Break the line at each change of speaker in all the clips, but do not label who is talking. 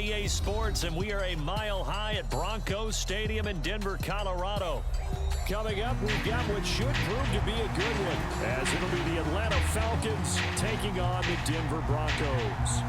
EA Sports, and we are a mile high at Broncos Stadium in Denver, Colorado. Coming up, we've got what should prove to be a good one, as it'll be the Atlanta Falcons taking on the Denver Broncos.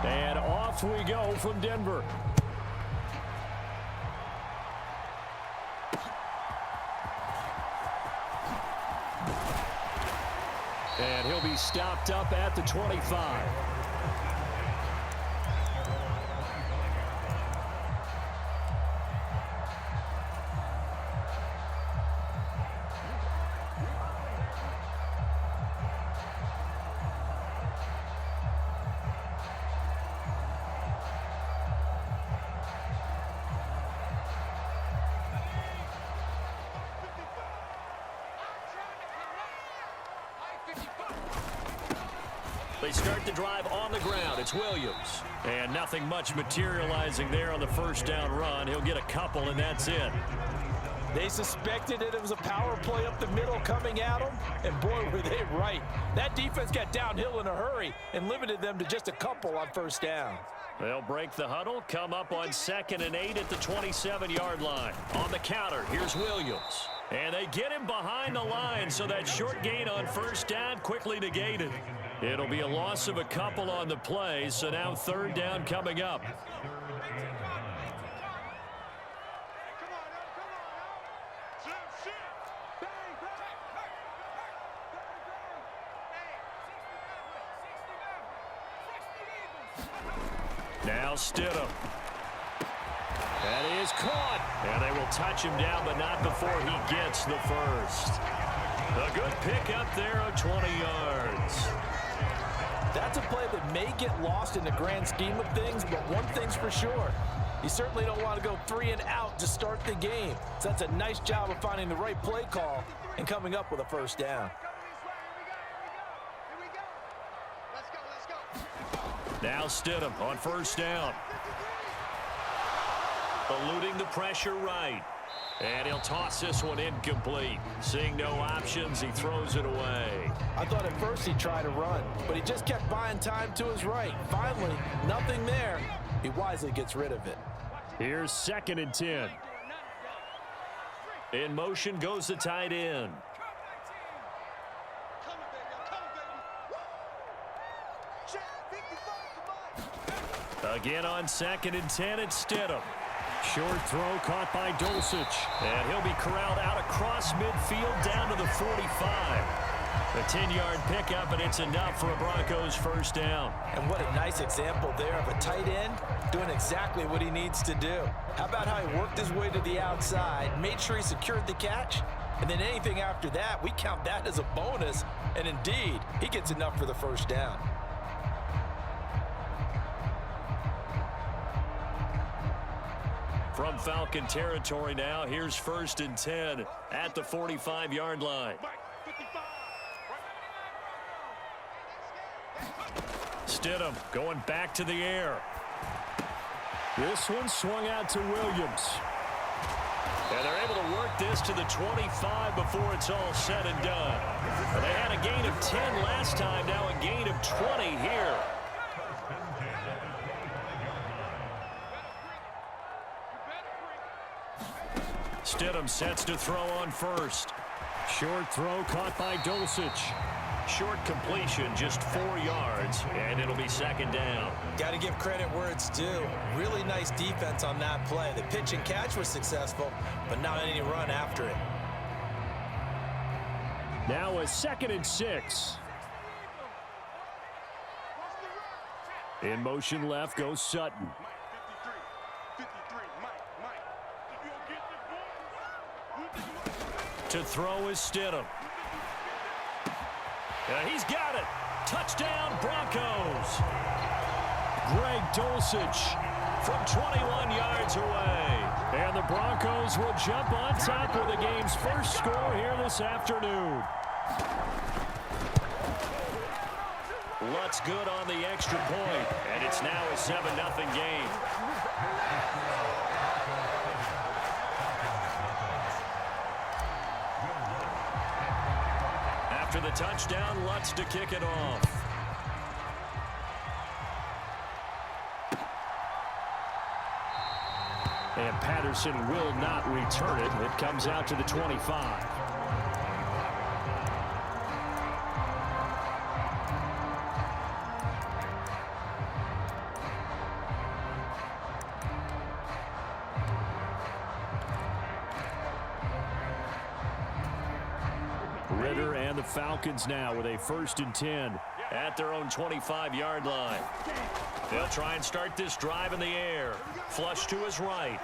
And off we go from Denver. And he'll be stopped up at the 25. They start the drive on the ground. It's Williams. And nothing much materializing there on the first down run. He'll get a couple, and that's it.
They suspected it was a power play up the middle coming at them, and boy, were they right. That defense got downhill in a hurry and limited them to just a couple on first down.
They'll break the huddle, come up on 2nd and 8 at the 27-yard line. On the counter, here's Williams. And they get him behind the line, so that short gain on first down quickly negated. It'll be a loss of a couple on the play, so now 3rd down coming up. Now Stidham. That is caught. And they will touch him down, but not before he gets the first. A good pickup there of 20 yards.
That's a play that may get lost in the grand scheme of things, but one thing's for sure. You certainly don't want to go 3 and out to start the game. So that's a nice job of finding the right play call and coming up with a first down.
Now Stidham on first down. Eluding the pressure right. And he'll toss this one incomplete. Seeing no options, he throws it away.
I thought at first he'd try to run, but he just kept buying time to his right. Finally, nothing there. He wisely gets rid of it.
Here's 2nd and 10. In motion goes the tight end. Again on 2nd and 10, it's Stidham. Short throw caught by Dulcich. And he'll be corralled out across midfield down to the 45. A 10-yard pickup, and it's enough for a Broncos first down.
And what a nice example there of a tight end doing exactly what he needs to do. How about how he worked his way to the outside, made sure he secured the catch, and then anything after that, we count that as a bonus. And indeed, he gets enough for the first down.
From Falcon territory now, here's 1st and 10 at the 45-yard line. Stidham going back to the air. This one swung out to Williams. And they're able to work this to the 25 before it's all said and done. They had a gain of 10 last time, now a gain of 20 here. Stidham sets to throw on first. Short throw caught by Dulcich. Short completion, just 4 yards, and it'll be 2nd down.
Got to give credit where it's due. Really nice defense on that play. The pitch and catch was successful, but not any run after it.
Now a 2nd and 6. In motion left goes Sutton. To throw is Stidham. He's got it. Touchdown, Broncos. Greg Dulcich from 21 yards away. And the Broncos will jump on top of the game's first score here this afternoon. Lutz good on the extra point, and it's now a 7-0 game. After the touchdown, Lutz to kick it off. And Patterson will not return it. It comes out to the 25. Ritter and the Falcons now with a 1st and 10 at their own 25-yard line. They'll try and start this drive in the air. Flush to his right.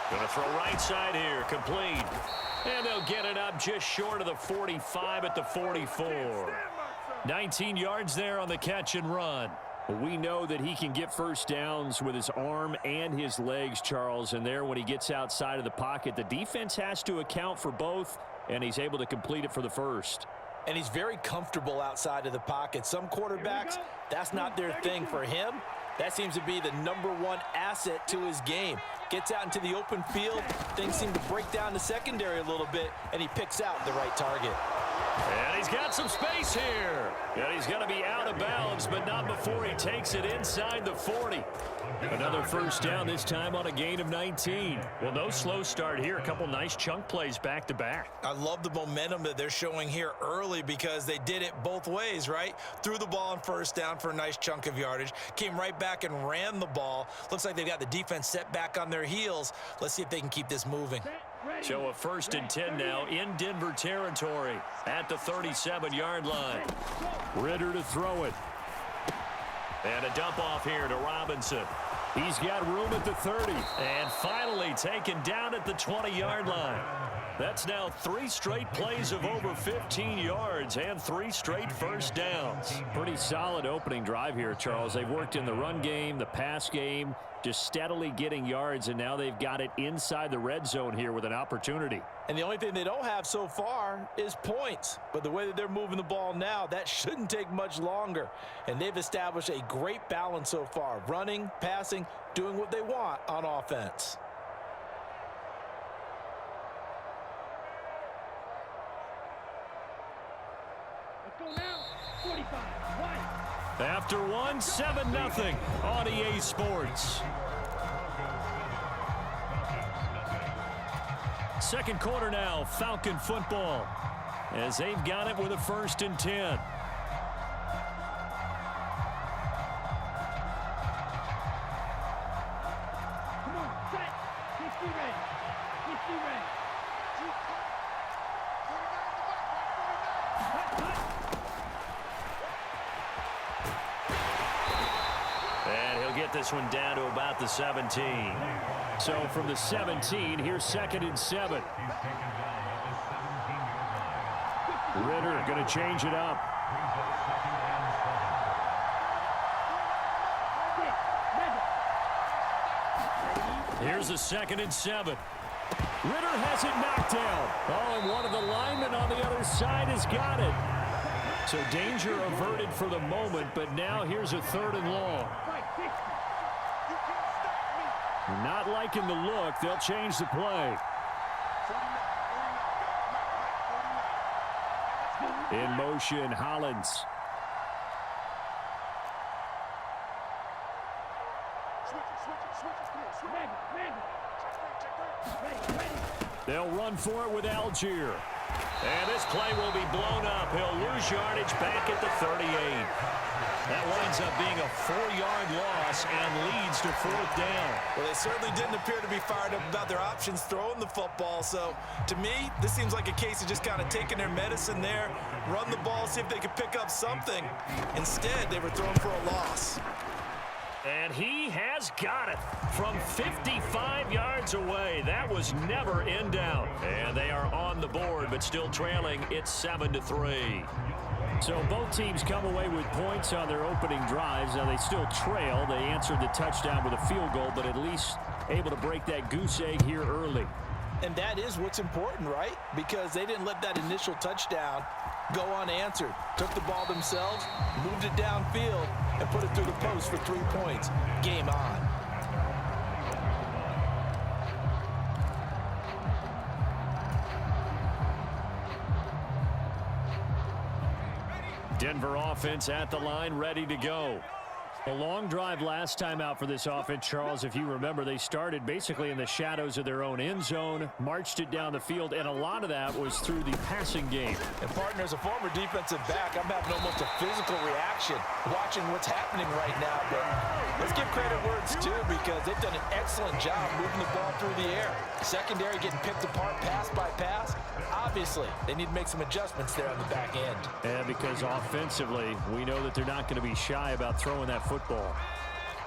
Going to throw right side here. Complete. And they'll get it up just short of the 45 at the 44. 19 yards there on the catch and run. We know that he can get first downs with his arm and his legs, Charles. And there, when he gets outside of the pocket, the defense has to account for both, and he's able to complete it for the first.
And he's very comfortable outside of the pocket. Some quarterbacks, that's not their thing. For him, that seems to be the #1 asset to his game. Gets out into the open field, things seem to break down the secondary a little bit, and he picks out the right target.
And he's got some space here. And he's going to be out of bounds, but not before he takes it inside the 40. Another first down, this time on a gain of 19. Well, no slow start here. A couple nice chunk plays back-to-back.
I love the momentum that they're showing here early because they did it both ways, right? Threw the ball on first down for a nice chunk of yardage. Came right back and ran the ball. Looks like they've got the defense set back on their heels. Let's see if they can keep this moving.
So a 1st and 10 now in Denver territory at the 37-yard line. Ritter to throw it. And a dump off here to Robinson. He's got room at the 30. And finally taken down at the 20-yard line. That's now 3 straight plays of over 15 yards and 3 straight first downs. Pretty solid opening drive here, Charles. They've worked in the run game, the pass game, just steadily getting yards, and now they've got it inside the red zone here with an opportunity.
And the only thing they don't have so far is points. But the way that they're moving the ball now, that shouldn't take much longer. And they've established a great balance so far. Running, passing, doing what they want on offense.
After one, 7-0 on EA Sports. Second quarter now, Falcon football, as they've got it with a 1st and 10.
Come on, set. Let's be ready. Let's be ready.
And he'll get this one down to about the 17. So from the 17, here's 2nd and 7. Ritter going to change it up. Here's a 2nd and 7. Ritter has it knocked down. Oh, and one of the linemen on the other side has got it. So danger averted for the moment, but now here's a 3rd and long. Not liking the look. They'll change the play. In motion, Hollins. They'll run for it with Algier. And this play will be blown up. He'll lose yardage back at the 38. That winds up being a 4-yard loss and leads to 4th down.
Well, they certainly didn't appear to be fired up about their options throwing the football. So, to me, this seems like a case of just kind of taking their medicine there, run the ball, see if they could pick up something. Instead, they were thrown for a loss.
And he has got it from 55 yards away. That was never in doubt. And they are on the board, but still trailing. It's 7-3.
So both teams come away with points on their opening drives. Now they still trail. They answered the touchdown with a field goal, but at least able to break that goose egg here early.
And that is what's important, right? Because they didn't let that initial touchdown go unanswered. Took the ball themselves, moved it downfield, and put it through the post for 3 points. Game on.
Denver offense at the line, ready to go.
A long drive last time out for this offense, Charles. If you remember, they started basically in the shadows of their own end zone, marched it down the field, and a lot of that was through the passing game.
And partner, as a former defensive back, I'm having almost a physical reaction watching what's happening right now. But let's give credit where it's due, because they've done an excellent job moving the ball through the air. Secondary getting picked apart pass by pass. Obviously, they need to make some adjustments there on the back end.
And because offensively, we know that they're not going to be shy about throwing that football.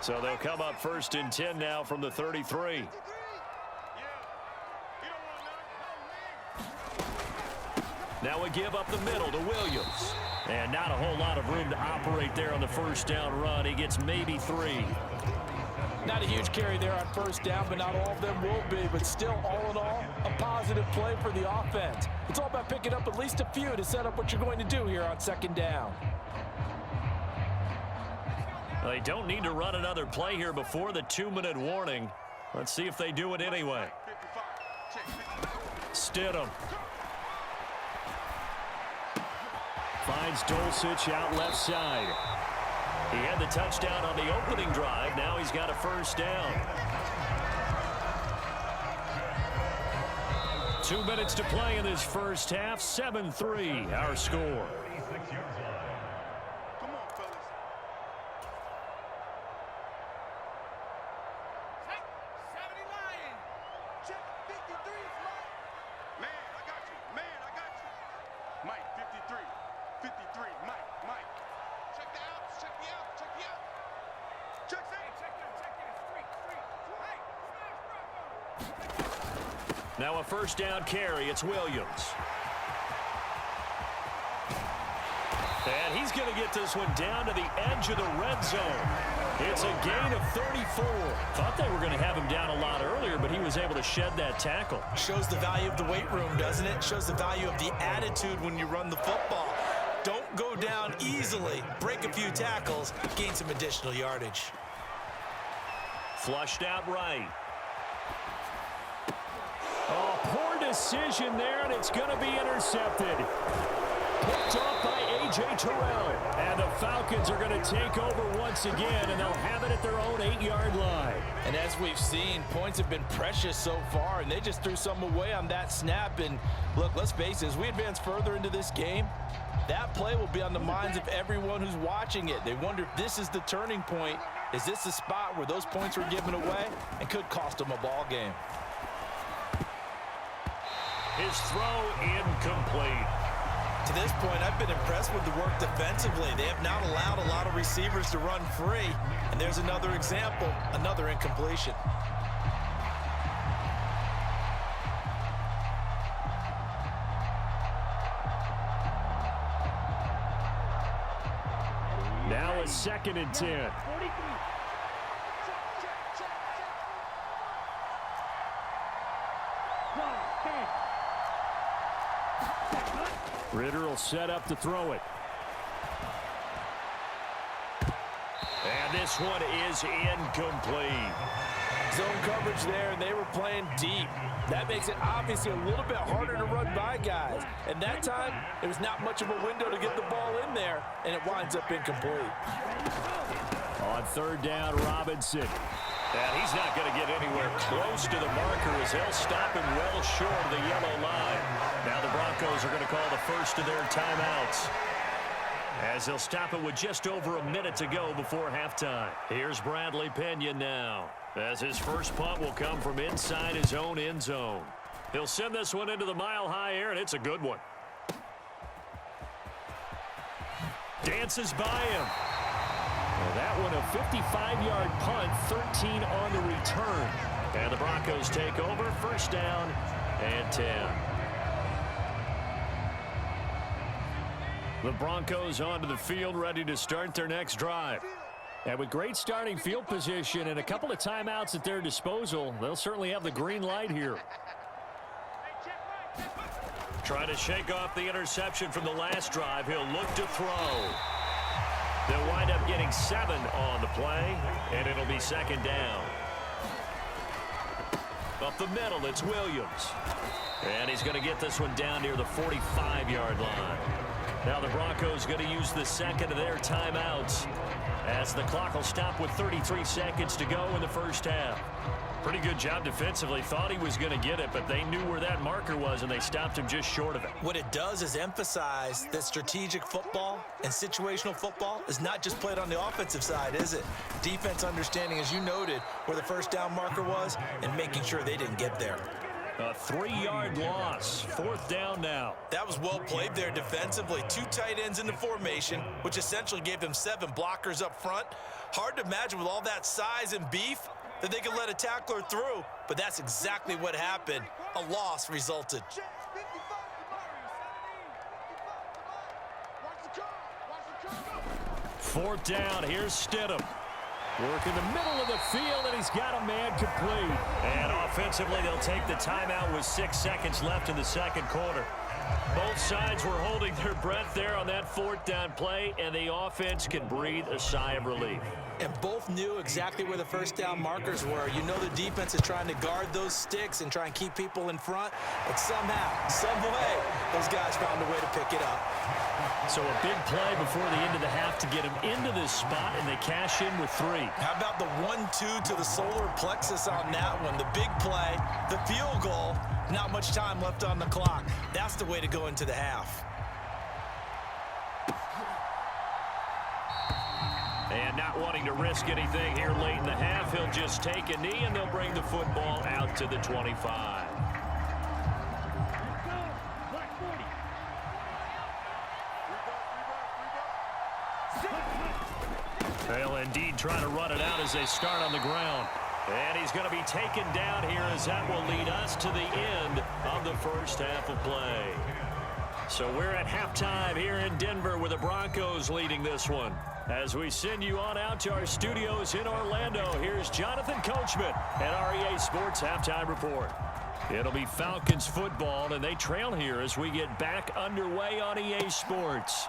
So they'll come up 1st and 10 now from the 33. Now we give up the middle to Williams. And not a whole lot of room to operate there on the first down run. He gets maybe 3.
Not a huge carry there on first down, but not all of them will be. But still, all in all, a positive play for the offense. It's all about picking up at least a few to set up what you're going to do here on 2nd down.
They don't need to run another play here before the 2-minute warning. Let's see if they do it anyway. Stidham. Finds Dulcich out left side. He had the touchdown on the opening drive. Now he's got a first down. 2 minutes to play in this first half. 7-3 our score. Now a first down carry. It's Williams. And he's going to get this one down to the edge of the red zone. It's a gain of 34. Thought they were going to have him down a lot earlier, but he was able to shed that tackle.
Shows the value of the weight room, doesn't it? Shows the value of the attitude when you run the football. Don't go down easily. Break a few tackles. Gain some additional yardage.
Flushed out right.
Oh, poor decision there, and it's going to be intercepted. Picked off by A.J. Terrell. And the Falcons are going to take over once again, and they'll have it at their own 8-yard line.
And as we've seen, points have been precious so far, and they just threw some away on that snap. And look, let's face it, as we advance further into this game, that play will be on the minds of everyone who's watching it. They wonder if this is the turning point. Is this the spot where those points were given away and could cost them a ball game?
His throw incomplete.
To this point, I've been impressed with the work defensively. They have not allowed a lot of receivers to run free. And there's another example, another incompletion.
Now a 2nd and 10. Ritter will set up to throw it.
And this one is incomplete.
Zone coverage there, and they were playing deep. That makes it obviously a little bit harder to run by guys. And that time, there was not much of a window to get the ball in there, and it winds up incomplete.
On 3rd down, Robinson.
And he's not going to get anywhere close to the marker as they'll stop him well short of the yellow line. Now the Broncos are going to call the first of their timeouts, as they'll stop it with just over a minute to go before halftime. Here's Bradley Pena now, as his first punt will come from inside his own end zone. He'll send this one into the mile-high air, and it's a good one. Dances by him.
That one a 55-yard punt, 13 on the return.
And the Broncos take over, first down and 10. The Broncos onto the field, ready to start their next drive.
And with great starting field position and a couple of timeouts at their disposal, they'll certainly have the green light here.
Trying to shake off the interception from the last drive. He'll look to throw. They'll wind up getting 7 on the play, and it'll be second down. Up the middle, it's Williams. And he's going to get this one down near the 45-yard line. Now the Broncos going to use the second of their timeouts as the clock will stop with 33 seconds to go in the first half. Pretty good job defensively. Thought he was going to get it, but they knew where that marker was, and they stopped him just short of it.
What it does is emphasize that strategic football and situational football is not just played on the offensive side, is it? Defense understanding, as you noted, where the first down marker was and making sure they didn't get there.
A 3-yard loss. Fourth down now.
That was well played there defensively. 2 tight ends in the formation, which essentially gave them 7 blockers up front. Hard to imagine with all that size and beef that they could let a tackler through, but that's exactly what happened. A loss resulted.
Fourth down, here's Stidham.
Work in the middle of the field, and he's got a man complete.
And offensively, they'll take the timeout with 6 seconds left in the second quarter. Both sides were holding their breath there on that fourth down play, and the offense can breathe a sigh of relief.
And both knew exactly where the first down markers were. You know the defense is trying to guard those sticks and try and keep people in front, but somehow, some way, those guys found a way to pick it up.
So a big play before the end of the half to get him into this spot, and they cash in with 3.
How about the 1-2 to the solar plexus on that one? The big play, the field goal, not much time left on the clock. That's the way to go into the half.
And not wanting to risk anything here late in the half, he'll just take a knee, and they'll bring the football out to the 25. They'll indeed try to run it out as they start on the ground. And he's going to be taken down here as that will lead us to the end of the first half of play. So we're at halftime here in Denver with the Broncos leading this one. As we send you on out to our studios in Orlando, here's Jonathan Coachman at our EA Sports Halftime Report. It'll be Falcons football, and they trail here as we get back underway on EA Sports.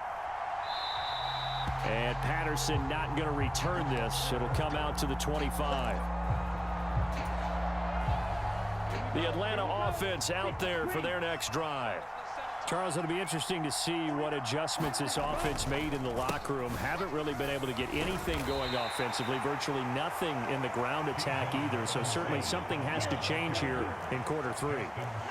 And Patterson not going to return this. It'll come out to the 25.
The Atlanta offense out there for their next drive.
Charles, it'll be interesting to see what adjustments this offense made in the locker room. Haven't really been able to get anything going offensively, virtually nothing in the ground attack either. So certainly something has to change here in quarter 3.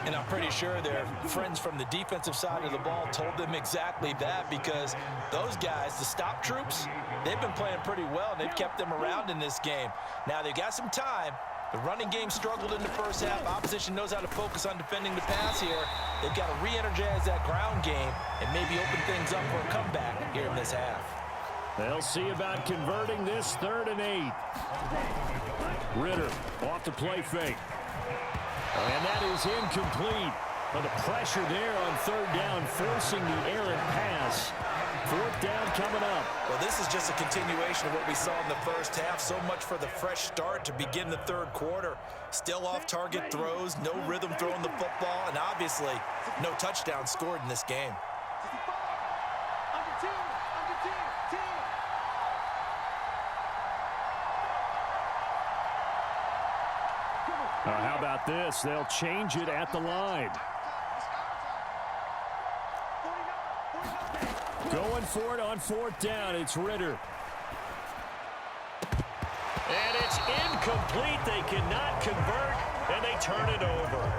And I'm pretty sure their friends from the defensive side of the ball told them exactly that, because those guys, the stop troops, they've been playing pretty well, and they've kept them around in this game. Now they've got some time. The running game struggled in the first half. Opposition knows how to focus on defending the pass here. They've got to re-energize that ground game and maybe open things up for a comeback here in this half.
They'll see about converting this 3rd and 8. Ritter off the play fake. And that is incomplete. But the pressure there on 3rd down, forcing the errant pass. 4th down coming up.
Well, this is just a continuation of what we saw in the first half. So much for the fresh start to begin the 3rd quarter. Still off-target throws, no rhythm throwing the football, and obviously no touchdown scored in this game.
How about this? They'll change it at the line. Going for it on 4th down. It's Ritter.
And it's incomplete. They cannot convert, and they turn it over.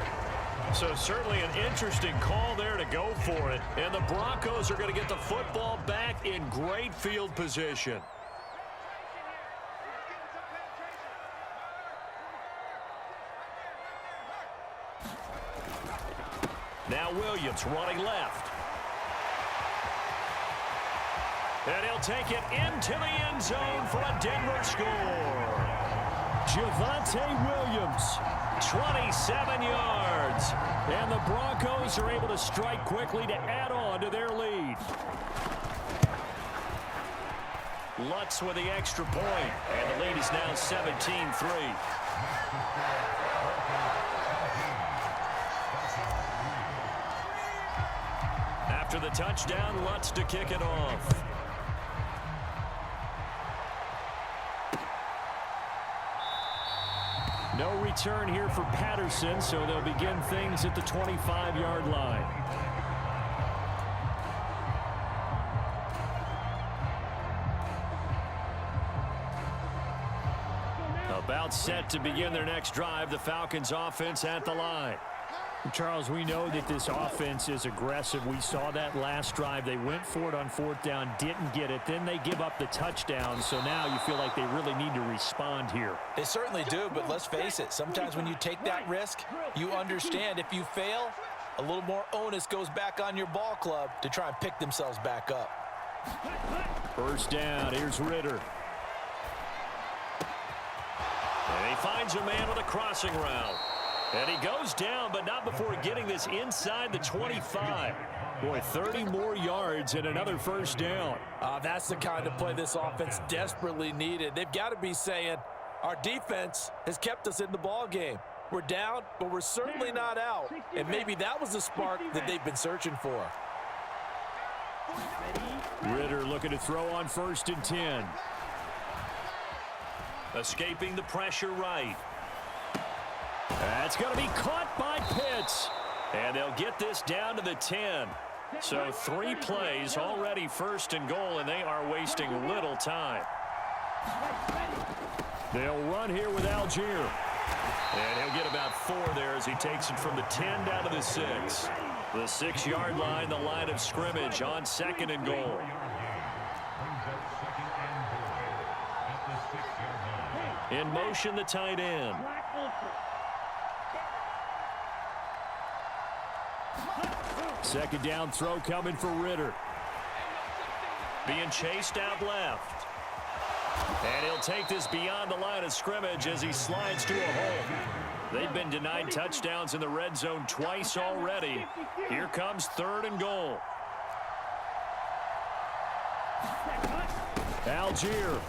So certainly an interesting call there to go for it. And the Broncos are going to get the football back in great field position. Now Williams running left. And he'll take it into the end zone for a Denver score.
Javonte Williams,
27 yards.
and the Broncos are able to strike quickly to add on to their lead.
Lutz with the extra point, and the lead is now 17-3. After the touchdown, Lutz to kick it off.
No return here for Patterson, so they'll begin things at the 25-yard line.
About set to begin their next drive, the Falcons offense at the line.
Charles, we know that this offense is aggressive. We saw that last drive. They went for it on fourth down, didn't get it. Then they give up the touchdown, so now you feel like they really need to respond here.
They certainly do, but let's face it. Sometimes when you take that risk, you understand if you fail, a little more onus goes back on your ball club to try and pick themselves back up.
First down, here's Ritter.
And he finds a man with a crossing route. And he goes down, but not before getting this inside the 25.
Boy, 30 more yards and another first down.
That's the kind of play this offense desperately needed. They've got to be saying, our defense has kept us in the ball game. We're down, but we're certainly not out. And maybe that was the spark that they've been searching for.
Ritter looking to throw on 1st and 10.
Escaping the pressure right.
That's going to be caught by Pitts.
And they'll get this down to the 10. So 3 plays already 1st and goal, and they are wasting little time.
They'll run here with Algier.
And he'll get about 4 there as he takes it from the 10 down to the 6. The 6-yard line, the line of scrimmage on 2nd and goal. In motion, the tight end.
Second down throw coming for Ritter.
Being chased out left. And he'll take this beyond the line of scrimmage as he slides to a hole. They've been denied touchdowns in the red zone twice already. Here comes 3rd and goal.
Algier.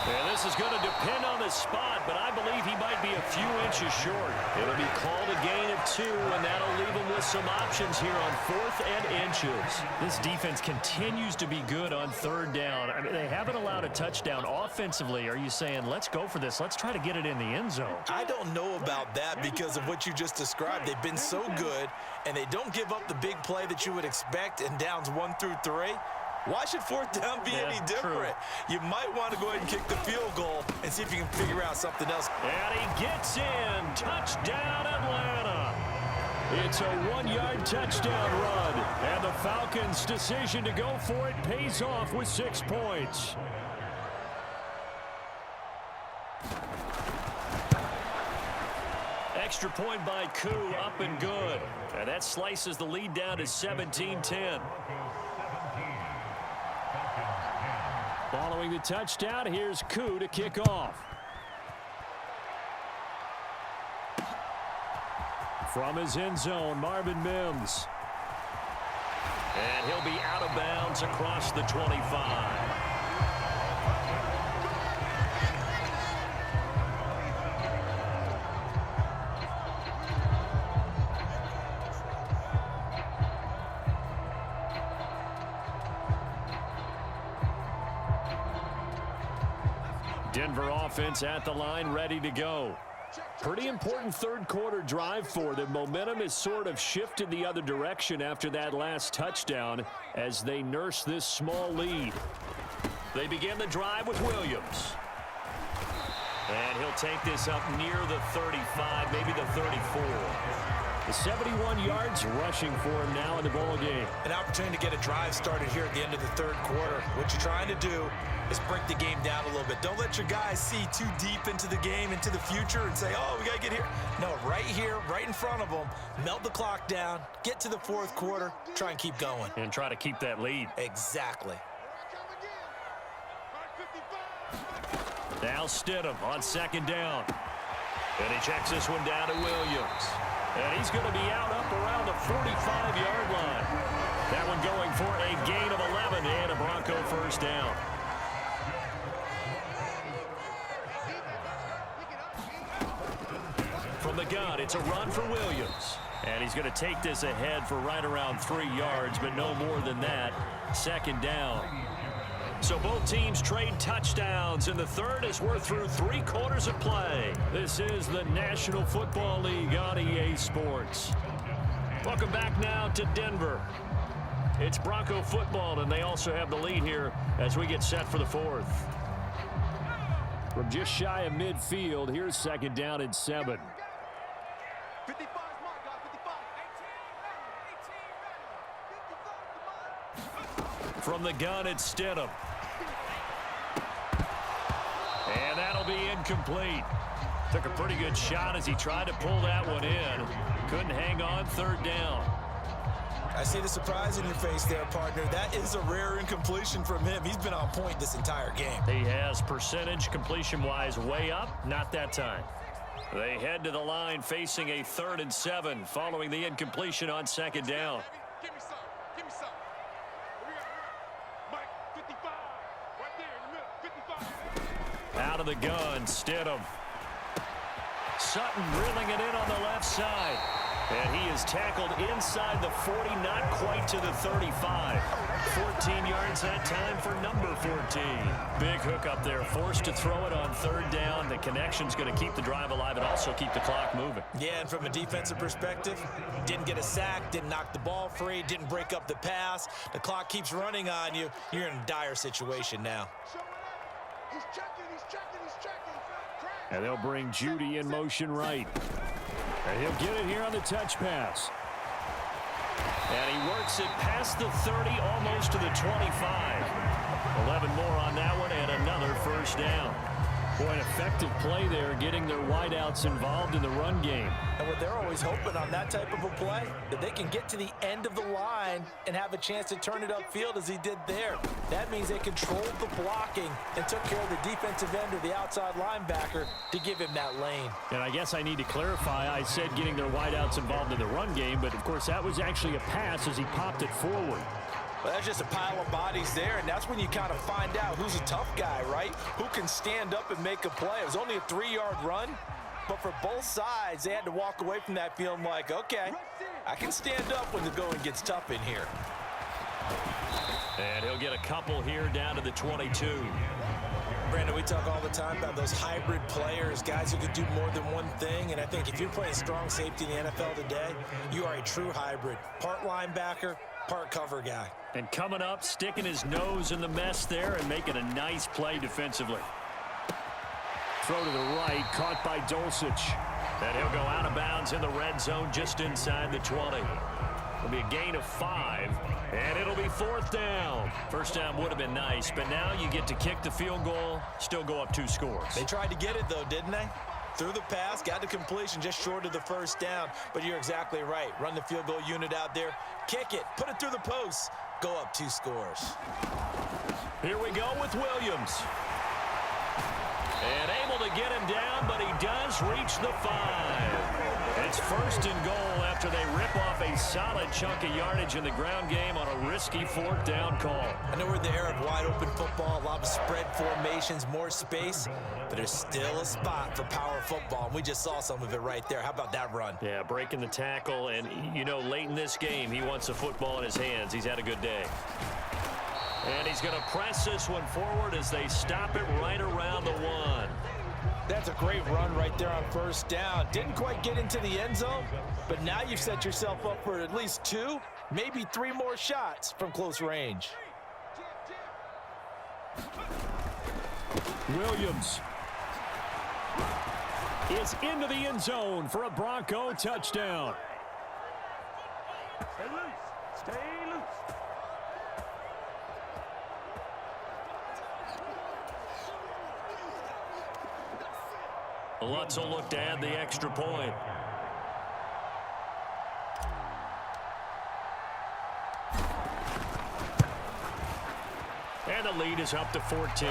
And this is going to depend on the spot, but I believe he might be a few inches short. It'll be called a gain of 2, and that'll leave him with some options here on 4th and inches.
This defense continues to be good on 3rd down. I mean, they haven't allowed a touchdown offensively. Are you saying, let's go for this? Let's try to get it in the end zone.
I don't know about that because of what you just described. They've been so good, and they don't give up the big play that you would expect in downs 1 through 3. Why should 4th down be any different? True. You might want to go ahead and kick the field goal and see if you can figure out something else.
And he gets in. Touchdown, Atlanta.
It's a 1-yard touchdown run, and the Falcons' decision to go for it pays off with 6 points.
Extra point by Koo, up and good. And that slices the lead down to 17-10.
Following the touchdown, here's Koo to kick off. From his end zone, Marvin Mims.
And he'll be out of bounds across the 25.
Denver offense at the line, ready to go. Pretty important 3rd quarter drive for them. Momentum has sort of shifted the other direction after that last touchdown as they nurse this small lead.
They begin the drive with Williams. And he'll take this up near the 35, maybe the 34.
The 71 yards rushing for him now in the ball game.
An opportunity to get a drive started here at the end of the 3rd quarter. What you're trying to do is break the game down a little bit. Don't let your guys see too deep into the game, into the future, and say, oh, we got to get here. No, right here, right in front of them, melt the clock down, get to the 4th quarter, try and keep going.
And try to keep that lead.
Exactly.
Now Stidham on second down. And he checks this one down to Williams. And he's going to be out up around the 45-yard line. That one going for a gain of 11 and a Bronco first down. From the gun, it's a run for Williams. And he's going to take this ahead for right around 3 yards, but no more than that. Second down. So both teams trade touchdowns in the third as we're through 3 quarters of play. This is the National Football League on EA Sports. Welcome back now to Denver. It's Bronco football, and they also have the lead here as we get set for the fourth.
From just shy of midfield, here's second down and 7.
55 mark, guys, 55.
From the gun, it's Stidham. And that'll be incomplete. Took a pretty good shot as he tried to pull that one in. Couldn't hang on, third down.
I see the surprise in your face there, partner. That is a rare incompletion from him. He's been on point this entire game.
He has percentage completion-wise way up, not that time. They head to the line facing a 3rd and 7 following the incompletion on second down.
Give me some. Give me some. Mike, 55. Right there in the middle. 55.
Out of the gun, Stidham. Sutton drilling it in on the left side. And he is tackled inside the 40, not quite to the 35. 14 yards that time for number 14. Big hook up there, forced to throw it on third down. The connection's going to keep the drive alive and also keep the clock moving.
Yeah, and from a defensive perspective, didn't get a sack, didn't knock the ball free, didn't break up the pass. The clock keeps running on you. You're in a dire situation now.
He's checking, he's checking, he's checking.
And they'll bring Judy in motion right. And he'll get it here on the touch pass.
And he works it past the 30, almost to the 25. 11 more on that one and another first down.
Boy, an effective play there, getting their wideouts involved in the run game.
And what they're always hoping on that type of a play, that they can get to the end of the line and have a chance to turn it upfield as he did there. That means they controlled the blocking and took care of the defensive end or the outside linebacker to give him that lane.
And I guess I need to clarify, I said getting their wideouts involved in the run game, but of course that was actually a pass as he popped it forward.
Well, that's just a pile of bodies there, and that's when you kind of find out who's a tough guy, right? Who can stand up and make a play. It was only a 3-yard run, but for both sides, they had to walk away from that feeling like, okay, I can stand up when the going gets tough in here.
And he'll get a couple here down to the 22.
Brandon, we talk all the time about those hybrid players, guys who could do more than one thing, and I think if you're playing strong safety in the NFL today, you are a true hybrid. Part linebacker, part cover guy.
And coming up, sticking his nose in the mess there and making a nice play defensively.
Throw to the right, caught by Dulcich.
And he'll go out of bounds in the red zone just inside the 20. It'll be a gain of 5, and it'll be 4th down. First down would have been nice, but now you get to kick the field goal, still go up 2 scores.
They tried to get it, though, didn't they? Threw the pass, got the completion just short of the first down, but you're exactly right. Run the field goal unit out there, kick it, put it through the posts, go up 2 scores.
Here we go with Williams. And able to get him down, but he does reach the 5. It's 1st and goal after they rip off a solid chunk of yardage in the ground game on a risky 4th down call.
I know we're in the era of wide open football, a lot of spread formations, more space, but there's still a spot for power football, and we just saw some of it right there. How about that run?
Yeah, breaking the tackle, and, you know, late in this game, he wants the football in his hands. He's had a good day. And he's going to press this one forward as they stop it right around the 1.
That's a great run right there on 1st down. Didn't quite get into the end zone, but now you've set yourself up for at least 2, maybe 3 more shots from close range.
Williams is into the end zone for a Bronco touchdown.
Stay loose. Stay loose.
Lutz will look to add the extra point. And the lead is up to 14.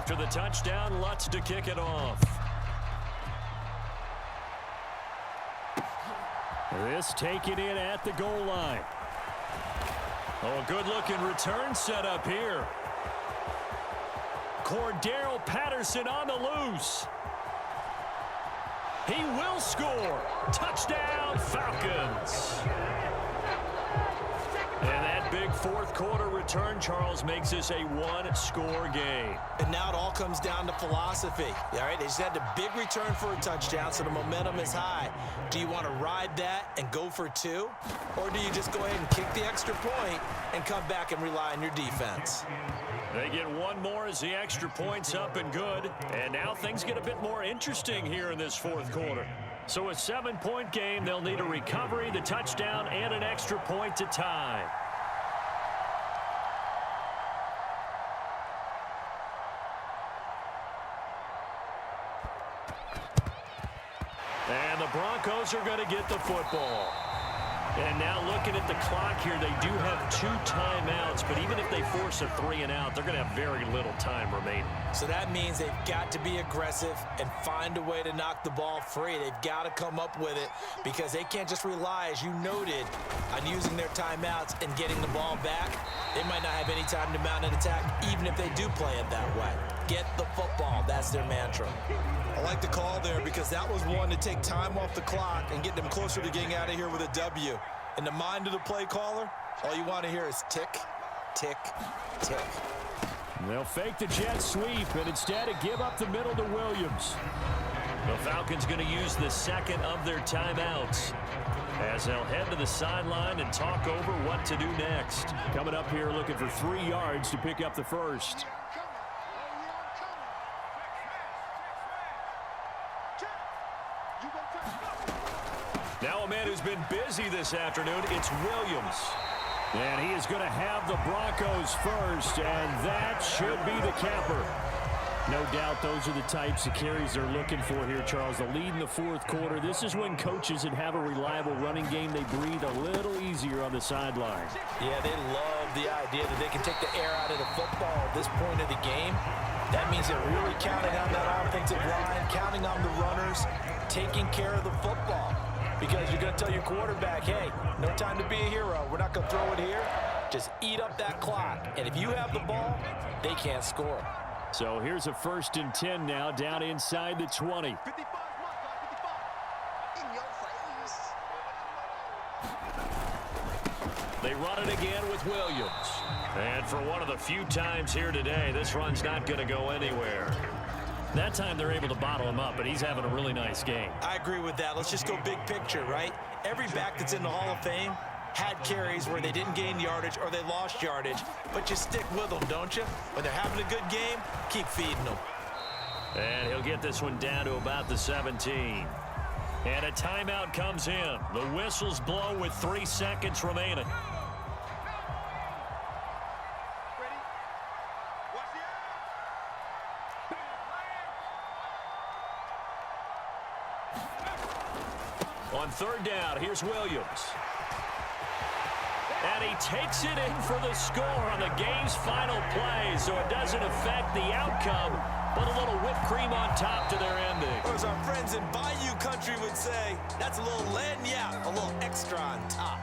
After the touchdown, Lutz to kick it off.
This taken in at the goal line.
Oh, a good-looking return set up here. Cordero Patterson on the loose. He will score. Touchdown, Falcons. And that big fourth-quarter return, Charles, makes this a one-score game.
And now it all comes down to philosophy. All right, they just had a big return for a touchdown, so the momentum is high. Do you want to ride that and go for two? Or do you just go ahead and kick the extra point and come back and rely on your defense?
They get one more as the extra point's up and good. And now things get a bit more interesting here in this fourth quarter. So a 7-point game, they'll need a recovery, the touchdown, and an extra point to tie. And the Broncos are going to get the football. And now looking at the clock here, they do have 2 timeouts, but even if they force a 3 and out, they're going to have very little time remaining.
So that means they've got to be aggressive and find a way to knock the ball free. They've got to come up with it because they can't just rely, as you noted, on using their timeouts and getting the ball back. They might not have any time to mount an attack, even if they do play it that way. Get the football. That's their mantra.
I like the call there because that was one to take time off the clock and get them closer to getting out of here with a W. In the mind of the play caller, all you want to hear is tick, tick, tick.
They'll fake the jet sweep and instead give up the middle to Williams.
The Falcons going to use the second of their timeouts as they'll head to the sideline and talk over what to do next.
Coming up here looking for 3 yards to pick up the first.
Now a man who's been busy this afternoon, it's Williams.
And he is going to have the Broncos first, and that should be the capper. No doubt those are the types of carries they're looking for here, Charles. The lead in the fourth quarter. This is when coaches that have a reliable running game, they breathe a little easier on the sideline.
Yeah, they love the idea that they can take the air out of the football at this point of the game. That means they're really counting on that offensive line, counting on the runners, taking care of the football. Because you're going to tell your quarterback, hey, no time to be a hero. We're not going to throw it here. Just eat up that clock. And if you have the ball, they can't score.
So here's a 1st and 10 now down inside the 20.
They run it again with Williams. And for one of the few times here today, this run's not going to go anywhere. That time they're able to bottle him up, but he's having a really nice game.
I agree with that. Let's just go big picture, right? Every back that's in the Hall of Fame had carries where they didn't gain yardage or they lost yardage, but you stick with them, don't you? When they're having a good game, keep feeding them.
And he'll get this one down to about the 17. And a timeout comes in. The whistles blow with 3 seconds remaining. On 3rd down, here's Williams. And he takes it in for the score on the game's final play, so it doesn't affect the outcome, but a little whipped cream on top to their ending.
Or as our friends in Bayou Country would say, that's a little lagniappe, a little extra on top.